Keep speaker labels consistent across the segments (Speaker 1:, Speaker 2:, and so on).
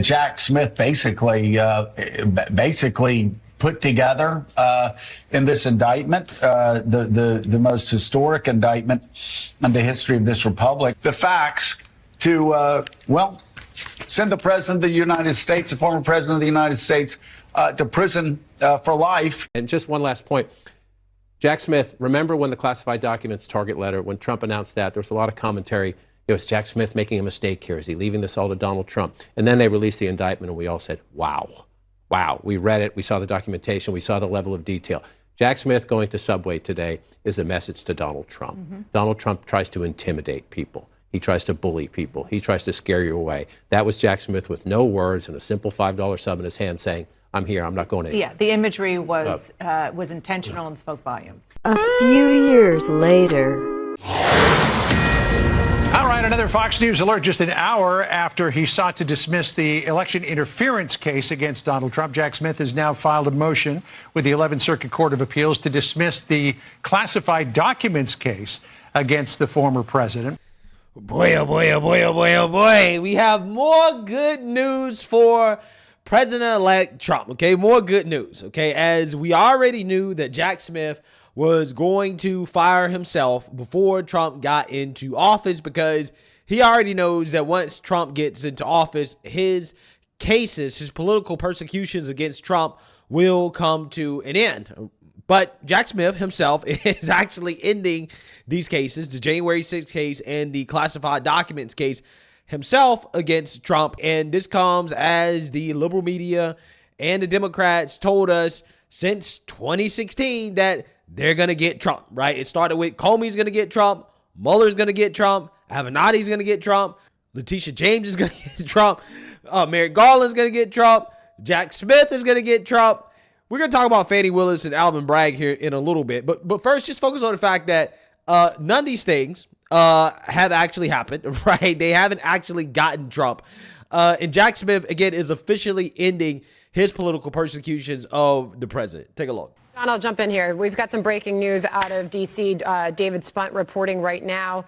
Speaker 1: Jack Smith basically put together in this indictment, the most historic indictment in the history of this republic, the facts to, send the president of the United States, the former president of the United States, to prison for life.
Speaker 2: And just one last point. Jack Smith, remember when the classified documents target letter, when Trump announced that, there was a lot of commentary. Is Jack Smith making a mistake here? Is he leaving this all to Donald Trump? And then they released the indictment, and we all said, wow. We read it. We saw the documentation. We saw the level of detail. Jack Smith going to Subway today is a message to Donald Trump. Mm-hmm. Donald Trump tries to intimidate people. He tries to bully people. He tries to scare you away. That was Jack Smith with no words and a simple $5 sub in his hand saying, I'm here. I'm not going anywhere.
Speaker 3: Yeah, the imagery was intentional and spoke volumes.
Speaker 4: A few years later.
Speaker 5: All right, another Fox News alert just an hour after he sought to dismiss the election interference case against Donald Trump. Jack Smith has now filed a motion with the 11th Circuit Court of Appeals to dismiss the classified documents case against the former president.
Speaker 6: Boy, oh boy, oh boy, oh boy, oh boy. We have more good news for President-elect Trump, okay? More good news, okay? As we already knew that Jack Smith was going to fire himself before Trump got into office, because he already knows that once Trump gets into office, his cases, his political persecutions against Trump will come to an end. But Jack Smith himself is actually ending these cases, the January 6th case and the classified documents case, himself against Trump. And this comes as the liberal media and the Democrats told us since 2016 that they're going to get Trump, right? It started with Comey's going to get Trump, Mueller's going to get Trump, Avenatti's going to get Trump, Letitia James is going to get Trump, Merrick Garland's going to get Trump, Jack Smith is going to get Trump. We're going to talk about Fani Willis and Alvin Bragg here in a little bit. But first, just focus on the fact that none of these things have actually happened, right? They haven't actually gotten Trump. And Jack Smith, again, is officially ending his political persecutions of the president. Take a look.
Speaker 7: John, I'll jump in here. We've got some breaking news out of D.C. David Spunt reporting right now.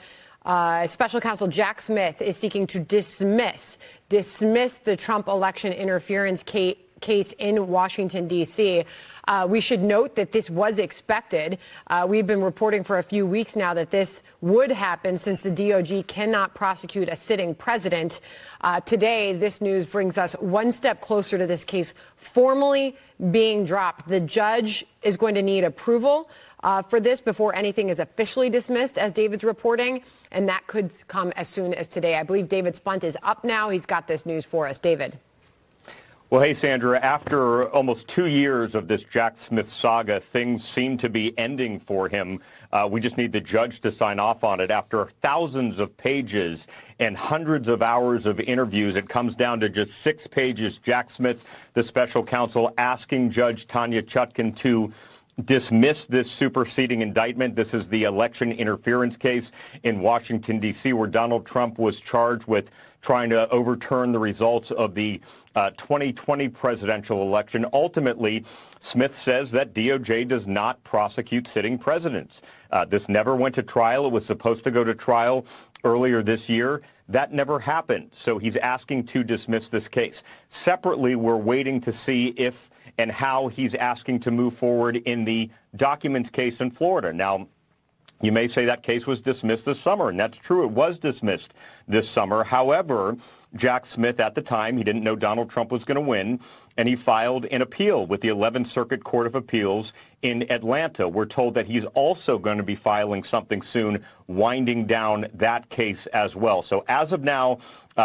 Speaker 7: Special Counsel Jack Smith is seeking to dismiss the Trump election interference case in Washington, D.C. We should note that this was expected. We've been reporting for a few weeks now that this would happen since the DOJ cannot prosecute a sitting president. Today, this news brings us one step closer to this case formally being dropped. The judge is going to need approval for this before anything is officially dismissed, as David's reporting, and that could come as soon as today. I believe David Spunt is up now. He's got this news for us. David.
Speaker 8: Well, hey, Sandra, after almost 2 years of this Jack Smith saga, things seem to be ending for him. We just need the judge to sign off on it. After thousands of pages and hundreds of hours of interviews, it comes down to just 6 pages. Jack Smith, the special counsel, asking Judge Tanya Chutkan to dismiss this superseding indictment. This is the election interference case in Washington, D.C., where Donald Trump was charged with trying to overturn the results of the 2020 presidential election. Ultimately, Smith says that DOJ does not prosecute sitting presidents. This never went to trial. It was supposed to go to trial earlier this year. That never happened. So he's asking to dismiss this case. Separately, we're waiting to see if and how he's asking to move forward in the documents case in Florida. Now, you may say that case was dismissed this summer, and that's true. It was dismissed this summer. However, Jack Smith, at the time, he didn't know Donald Trump was going to win, and he filed an appeal with the 11th Circuit Court of Appeals in Atlanta. We're told that he's also going to be filing something soon, winding down that case as well. So as of now,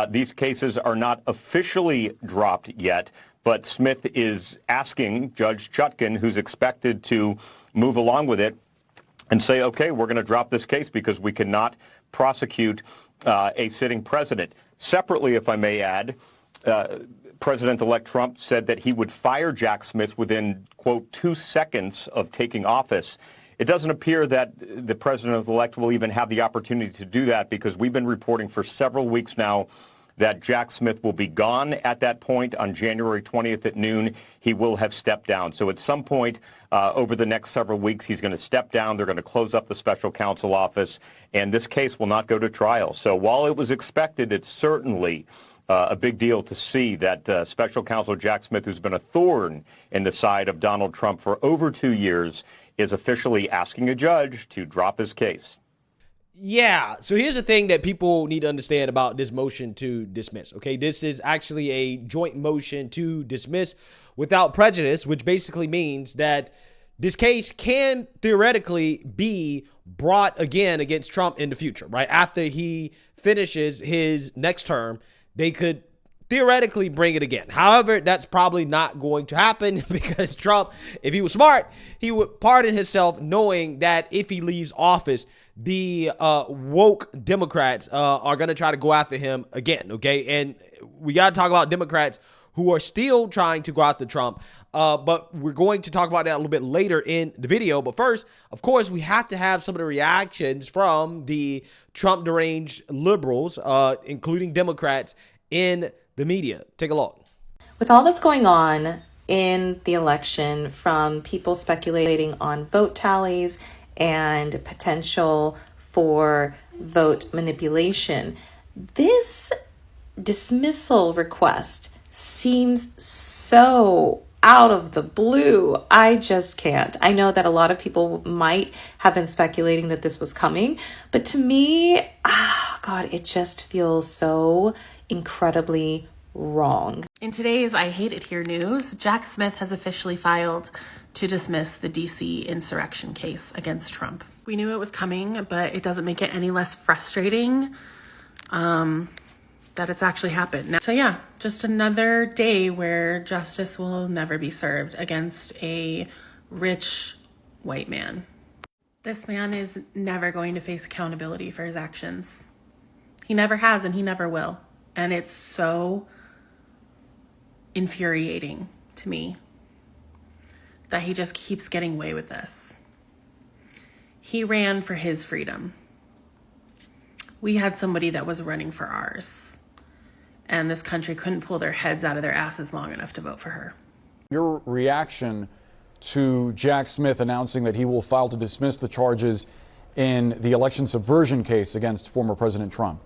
Speaker 8: these cases are not officially dropped yet, but Smith is asking Judge Chutkan, who's expected to move along with it, and say, okay, we're going to drop this case because we cannot prosecute a sitting president. Separately, if I may add, President-elect Trump said that he would fire Jack Smith within, quote, 2 seconds of taking office. It doesn't appear that the president-elect will even have the opportunity to do that, because we've been reporting for several weeks now that Jack Smith will be gone at that point. On January 20th at noon, he will have stepped down. So at some point over the next several weeks, he's going to step down. They're going to close up the special counsel office, and this case will not go to trial. So while it was expected, it certainly a big deal to see that special counsel Jack Smith, who's been a thorn in the side of Donald Trump for over 2 years, is officially asking a judge to drop his case.
Speaker 6: Yeah, so here's the thing that people need to understand about this motion to dismiss, okay? This is actually a joint motion to dismiss without prejudice, which basically means that this case can theoretically be brought again against Trump in the future, right? After he finishes his next term, they could theoretically bring it again. However, that's probably not going to happen because Trump, if he was smart, he would pardon himself knowing that if he leaves office, the woke Democrats are going to try to go after him again, okay? And we got to talk about Democrats who are still trying to go after Trump, but we're going to talk about that a little bit later in the video. But first, of course, we have to have some of the reactions from the Trump deranged liberals, including Democrats, in the media. Take a look.
Speaker 9: With all that's going on in the election, from people speculating on vote tallies and potential for vote manipulation, this dismissal request seems so out of the blue. I just can't. I know that a lot of people might have been speculating that this was coming, but to me, God, it just feels so incredibly wrong.
Speaker 10: In today's I Hate It Here news, Jack Smith has officially filed to dismiss the DC insurrection case against Trump. We knew it was coming, but it doesn't make it any less frustrating that it's actually happened. So yeah, just another day where justice will never be served against a rich white man. This man is never going to face accountability for his actions. He never has and he never will. And it's so infuriating to me that he just keeps getting away with this. He ran for his freedom. We had somebody that was running for ours. And this country couldn't pull their heads out of their asses long enough to vote for her.
Speaker 11: Your reaction to Jack Smith announcing that he will file to dismiss the charges in the election subversion case against former President Trump?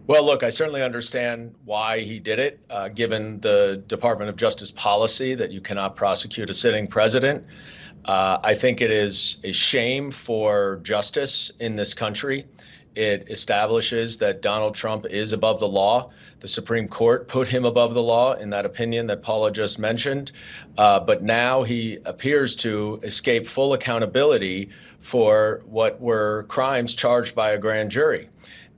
Speaker 12: Well, look, I certainly understand why he did it, given the Department of Justice policy that you cannot prosecute a sitting president. I think it is a shame for justice in this country. It establishes that Donald Trump is above the law. The Supreme Court put him above the law in that opinion that Paula just mentioned. But now he appears to escape full accountability for what were crimes charged by a grand jury.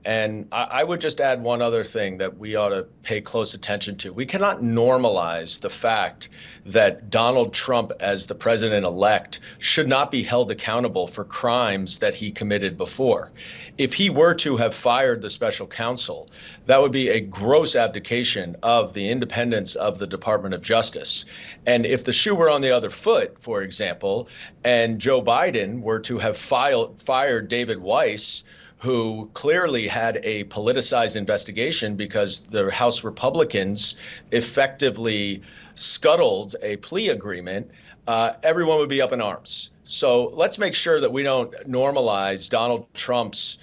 Speaker 12: And I would just add one other thing that we ought to pay close attention to. We cannot normalize the fact that Donald Trump, as the president-elect, should not be held accountable for crimes that he committed before. If he were to have fired the special counsel, that would be a gross abdication of the independence of the Department of Justice. And if the shoe were on the other foot, for example, and Joe Biden were to have fired David Weiss, who clearly had a politicized investigation because the House Republicans effectively scuttled a plea agreement, everyone would be up in arms. So let's make sure that we don't normalize Donald Trump's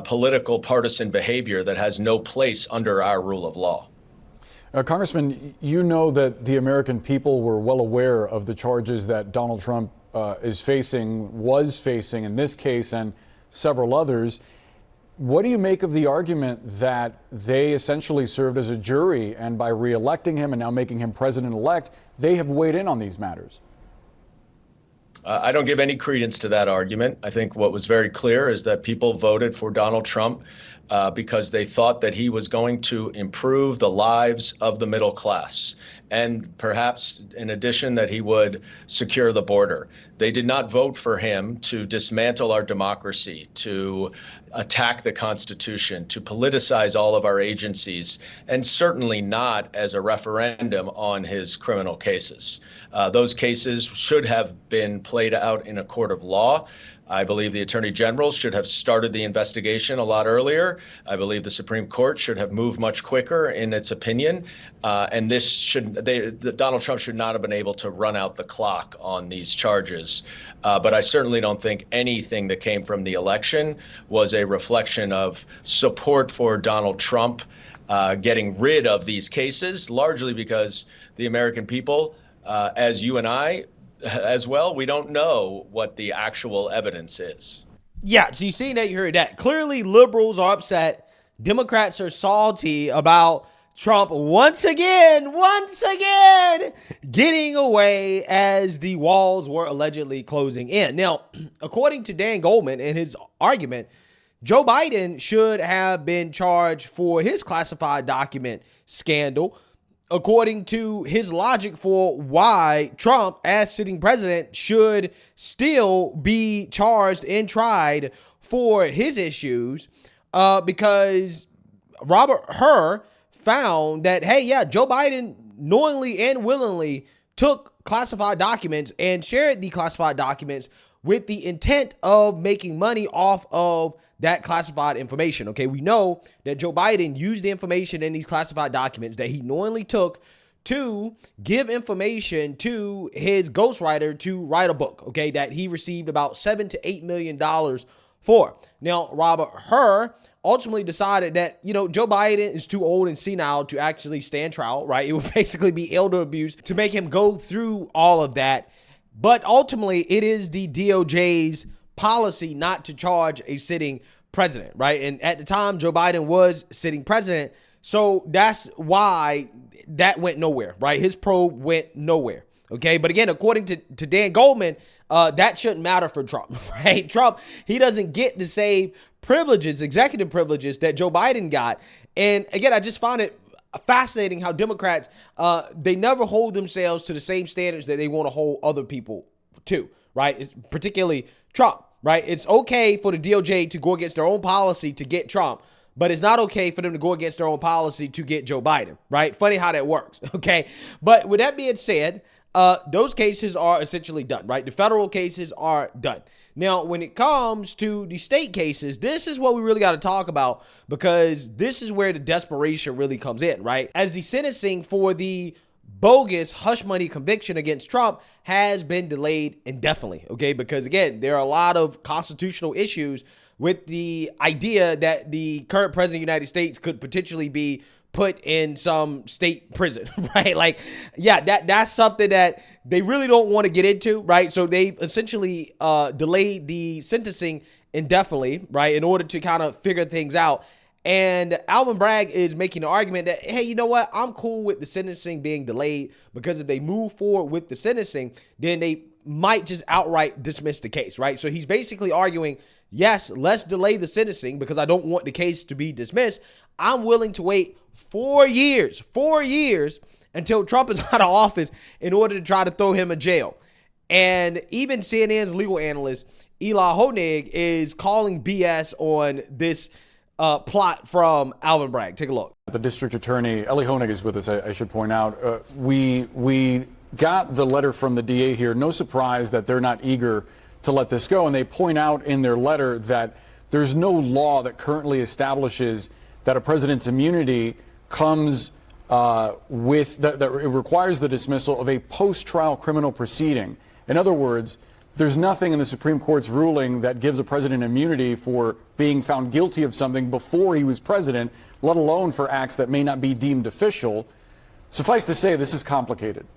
Speaker 12: political partisan behavior that has no place under our rule of law.
Speaker 11: Congressman, you know that the American people were well aware of the charges that Donald Trump was facing in this case and several others. What do you make of the argument that they essentially served as a jury, and by re-electing him and now making him president-elect, they have weighed in on these matters?
Speaker 12: I don't give any credence to that argument. I think what was very clear is that people voted for Donald Trump because they thought that he was going to improve the lives of the middle class, and perhaps in addition that he would secure the border. They did not vote for him to dismantle our democracy, to attack the Constitution, to politicize all of our agencies, and certainly not as a referendum on his criminal cases. Those cases should have been played out in a court of law. I believe the Attorney General should have started the investigation a lot earlier. I believe the Supreme Court should have moved much quicker in its opinion. And Donald Trump should not have been able to run out the clock on these charges. But I certainly don't think anything that came from the election was a reflection of support for Donald Trump getting rid of these cases, largely because the American people, as you and I as well, we don't know what the actual evidence is.
Speaker 6: Yeah, so you seen that, you heard that. Clearly, liberals are upset. Democrats are salty about Trump once again, getting away as the walls were allegedly closing in. Now, according to Dan Goldman in his argument, Joe Biden should have been charged for his classified document scandal, according to his logic for why Trump, as sitting president, should still be charged and tried for his issues, because Robert Hur found that, hey, yeah, Joe Biden knowingly and willingly took classified documents and shared the classified documents with the intent of making money off of that classified information. Okay, we know that Joe Biden used the information in these classified documents that he knowingly took to give information to his ghostwriter to write a book, okay, that he received about $7 to $8 million for. Now, Robert Hur ultimately decided that, Joe Biden is too old and senile to actually stand trial, right? It would basically be elder abuse to make him go through all of that. But ultimately, it is the DOJ's policy not to charge a sitting president, right? And at the time, Joe Biden was sitting president. So that's why that went nowhere, right? His probe went nowhere. Okay. But again, according to Dan Goldman, that shouldn't matter for Trump, right? Trump, he doesn't get the same privileges, executive privileges that Joe Biden got. And again, I just found it fascinating how Democrats, they never hold themselves to the same standards that they want to hold other people to, right? It's particularly Trump, right? It's okay for the DOJ to go against their own policy to get Trump, but it's not okay for them to go against their own policy to get Joe Biden, right? Funny how that works, okay? But with that being said, those cases are essentially done, right? The federal cases are done. Now, when it comes to the state cases, this is what we really got to talk about, because this is where the desperation really comes in, right? As the sentencing for the bogus hush money conviction against Trump has been delayed indefinitely, okay? Because again, there are a lot of constitutional issues with the idea that the current president of the United States could potentially be put in some state prison, right? Like, yeah, that's something that they really don't want to get into, right? So they essentially delayed the sentencing indefinitely, right, in order to kind of figure things out. And Alvin Bragg is making the argument that, hey, you know what? I'm cool with the sentencing being delayed, because if they move forward with the sentencing, then they might just outright dismiss the case, right? So he's basically arguing, yes, let's delay the sentencing because I don't want the case to be dismissed. I'm willing to wait 4 years until Trump is out of office in order to try to throw him in jail. And even CNN's legal analyst, Eli Honig, is calling BS on this plot from Alvin Bragg. Take a look.
Speaker 11: The district attorney, Eli Honig, is with us, I should point out. We got the letter from the DA here. No surprise that they're not eager to let this go. And they point out in their letter that there's no law that currently establishes that a president's immunity comes with that it requires the dismissal of a post-trial criminal proceeding. In other words, there's nothing in the Supreme Court's ruling that gives a president immunity for being found guilty of something before he was president, let alone for acts that may not be deemed official. Suffice to say, this is complicated.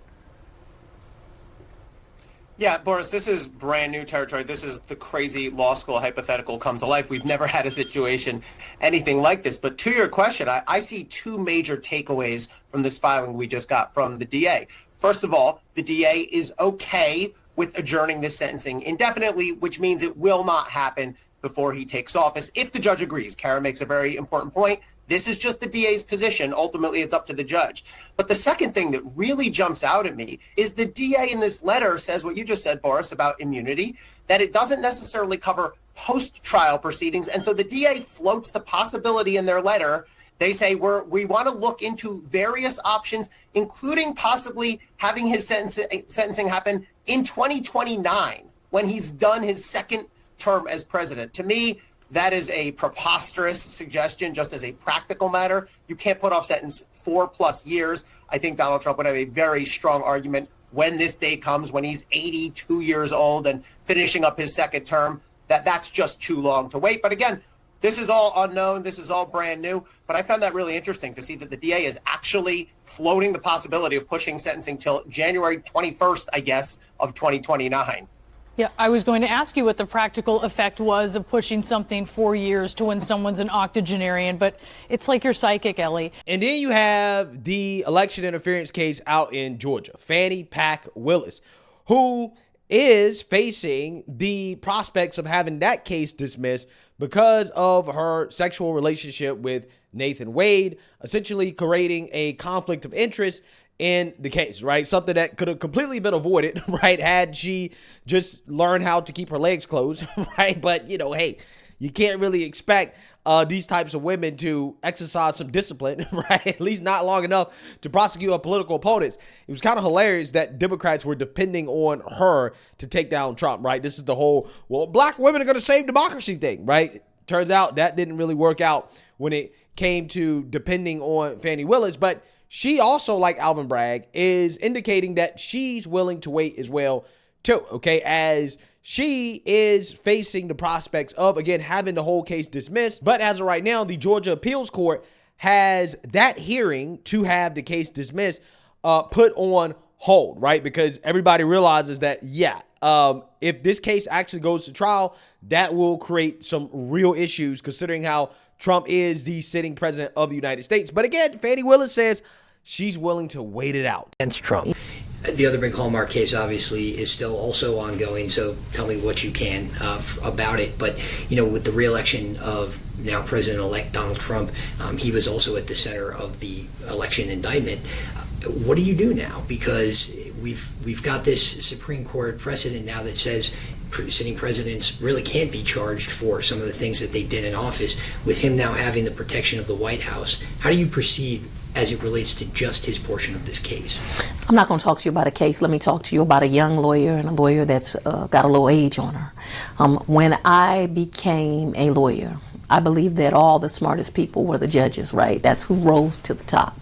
Speaker 13: Yeah, Boris, this is brand new territory. This is the crazy law school hypothetical come to life. We've never had a situation anything like this. But to your question, I see two major takeaways from this filing we just got from the DA. First of all, the DA is okay with adjourning this sentencing indefinitely, which means it will not happen before he takes office if the judge agrees. Kara makes a very important point. This is just the DA's position. Ultimately, it's up to the judge. But the second thing that really jumps out at me is the DA in this letter says what you just said, Boris, about immunity, that it doesn't necessarily cover post-trial proceedings. And so the DA floats the possibility in their letter. They say we want to look into various options, including possibly having his sentencing happen in 2029 when he's done his second term as president. To me, that is a preposterous suggestion just as a practical matter. You can't put off sentence 4+ years. I think Donald Trump would have a very strong argument when this day comes, when he's 82 years old and finishing up his second term, that's just too long to wait. But again, This is all unknown. This is all brand new. But I found that really interesting to see that the DA is actually floating the possibility of pushing sentencing till January 21st, I guess, of 2029.
Speaker 14: Yeah, I was going to ask you what the practical effect was of pushing something 4 years to when someone's an octogenarian, but it's like you're psychic, Ellie.
Speaker 6: And then you have the election interference case out in Georgia, Fannie Pack Willis, who is facing the prospects of having that case dismissed because of her sexual relationship with Nathan Wade, essentially creating a conflict of interest in the case, right? Something that could have completely been avoided, right? Had she just learned how to keep her legs closed, right? But, you know, hey, you can't really expect these types of women to exercise some discipline, right? At least not long enough to prosecute her political opponents. It was kind of hilarious that Democrats were depending on her to take down Trump, right? This is the whole, well, black women are going to save democracy thing, right? Turns out that didn't really work out when it came to depending on Fannie Willis, but she also, like Alvin Bragg, is indicating that she's willing to wait as well, too, okay, as she is facing the prospects of, again, having the whole case dismissed. But as of right now, the Georgia Appeals Court has that hearing to have the case dismissed put on hold, right? Because everybody realizes that, yeah, if this case actually goes to trial, that will create some real issues considering how Trump is the sitting president of the United States. But again, Fannie Willis says she's willing to wait it out
Speaker 15: against Trump. The other big Hallmark case, obviously, is still also ongoing, so tell me what you can about it. But, you know, with the re-election of now President-elect Donald Trump, he was also at the center of the election indictment. What do you do now? Because we've got this Supreme Court precedent now that says sitting presidents really can't be charged for some of the things that they did in office. With him now having the protection of the White House, how do you proceed as it relates to just his portion of this case?
Speaker 16: I'm not going to talk to you about a case. Let me talk to you about a young lawyer and a lawyer that's got a little age on her. When I became a lawyer, I believe that all the smartest people were the judges, right? That's who rose to the top.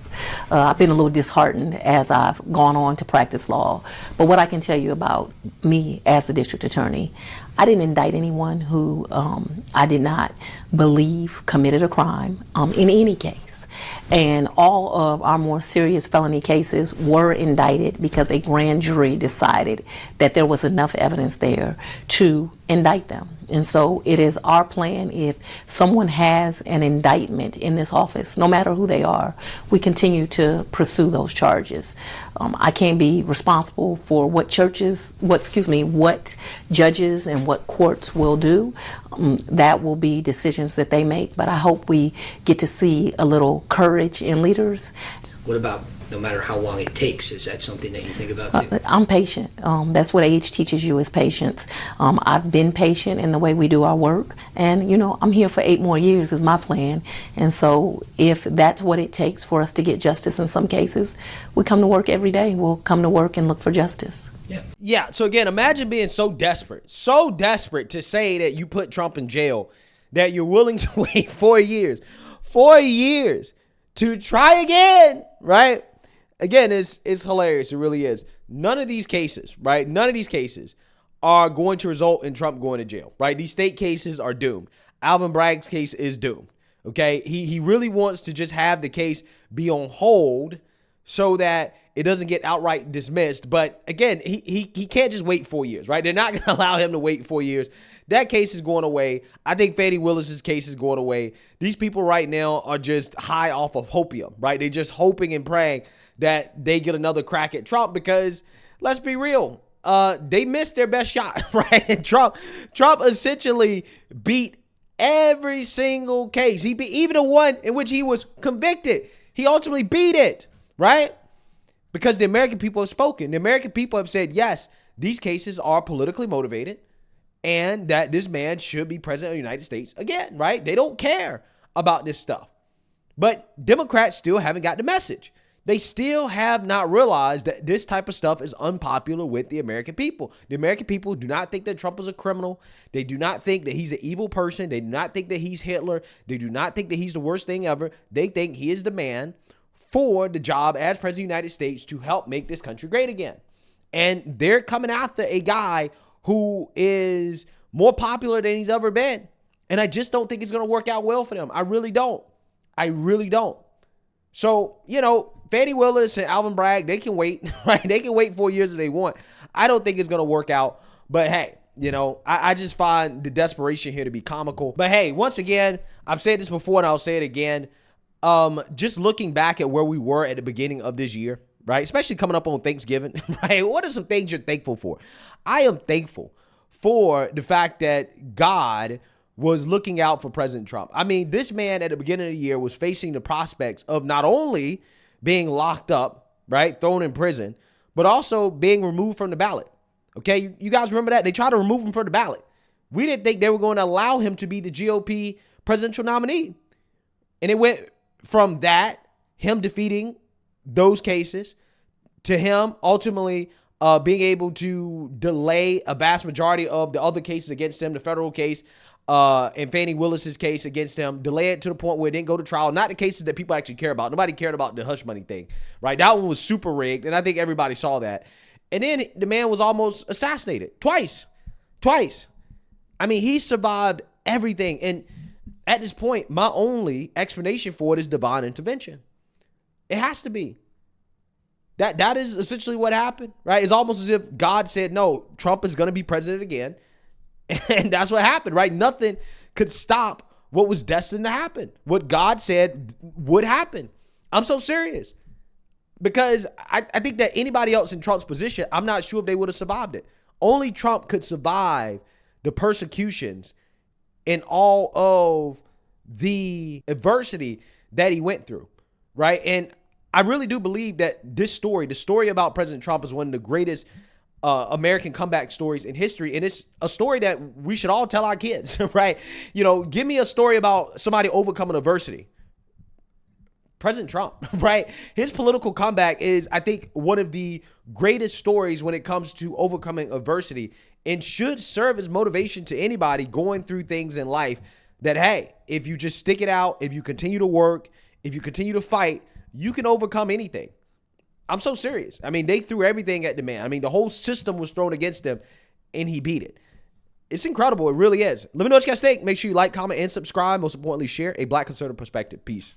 Speaker 16: I've been a little disheartened as I've gone on to practice law. But what I can tell you about me as a district attorney, I didn't indict anyone who I did not believe committed a crime in any case. And all of our more serious felony cases were indicted because a grand jury decided that there was enough evidence there to indict them. And so it is our plan, if someone has an indictment in this office, no matter who they are, we continue to pursue those charges. I can't be responsible for what judges and what courts will do. That will be decisions that they make, but I hope we get to see a little courage in leaders.
Speaker 15: What about no matter how long it takes? Is that something that you think about too?
Speaker 16: I'm patient. That's what age teaches you, is patience. I've been patient in the way we do our work, and you know, I'm here for 8 more years is my plan. And so if that's what it takes for us to get justice in some cases, we come to work every day. We'll come to work and look for justice.
Speaker 6: Yeah. So again, imagine being so desperate to say that you put Trump in jail, that you're willing to wait 4 years to try again, right? Again, it's hilarious. It really is. None of these cases, right? None of these cases are going to result in Trump going to jail, right? These state cases are doomed. Alvin Bragg's case is doomed, okay? He really wants to just have the case be on hold so that it doesn't get outright dismissed. But again, he can't just wait 4 years, right? They're not going to allow him to wait 4 years. That case is going away. I think Fannie Willis's case is going away. These people right now are just high off of hopium, right? They're just hoping and praying that they get another crack at Trump because, let's be real, they missed their best shot, right? And Trump essentially beat every single case. He beat even the one in which he was convicted. He ultimately beat it, right? Because the American people have spoken. The American people have said, yes, these cases are politically motivated and that this man should be president of the United States again, right? They don't care about this stuff. But Democrats still haven't got the message. They still have not realized that this type of stuff is unpopular with the American people. The American people do not think that Trump is a criminal. They do not think that he's an evil person. They do not think that he's Hitler. They do not think that he's the worst thing ever. They think he is the man for the job as president of the United States to help make this country great again. And they're coming after a guy who is more popular than he's ever been. And I just don't think it's going to work out well for them. I really don't. I really don't. So, you know, Fannie Willis and Alvin Bragg, they can wait, right? They can wait 4 years if they want. I don't think it's going to work out. But hey, you know, I just find the desperation here to be comical. But hey, once again, I've said this before and I'll say it again. Just looking back at where we were at the beginning of this year, right? Especially coming up on Thanksgiving, right? What are some things you're thankful for? I am thankful for the fact that God was looking out for President Trump. I mean, this man at the beginning of the year was facing the prospects of not only being locked up, right, thrown in prison, but also being removed from the ballot. Okay, you guys remember that? They tried to remove him from the ballot. We didn't think they were going to allow him to be the GOP presidential nominee. And it went from that, him defeating those cases, to him ultimately being able to delay a vast majority of the other cases against him, the federal case, and Fannie Willis's case against him, delay it to the point where it didn't go to trial. Not the cases that people actually care about. Nobody cared about the hush money thing, right? That one was super rigged, and I think everybody saw that. And then the man was almost assassinated twice. I mean, he survived everything. And at this point, my only explanation for it is divine intervention. It has to be. That is essentially what happened, right? It's almost as if God said, no, Trump is going to be president again. And that's what happened, right? Nothing could stop what was destined to happen. What God said would happen. I'm so serious. Because I think that anybody else in Trump's position, I'm not sure if they would have survived it. Only Trump could survive the persecutions and all of the adversity that he went through, right? And I really do believe that this story, the story about President Trump, is one of the greatest American comeback stories in history. And it's a story that we should all tell our kids, right? You know, give me a story about somebody overcoming adversity. President Trump, right? His political comeback is, I think, one of the greatest stories when it comes to overcoming adversity, and should serve as motivation to anybody going through things in life that, hey, if you just stick it out, if you continue to work, if you continue to fight, you can overcome anything. I'm so serious. I mean, they threw everything at the man. I mean, the whole system was thrown against him, and he beat it. It's incredible. It really is. Let me know what you guys think. Make sure you like, comment, and subscribe. Most importantly, share a Black conservative perspective. Peace.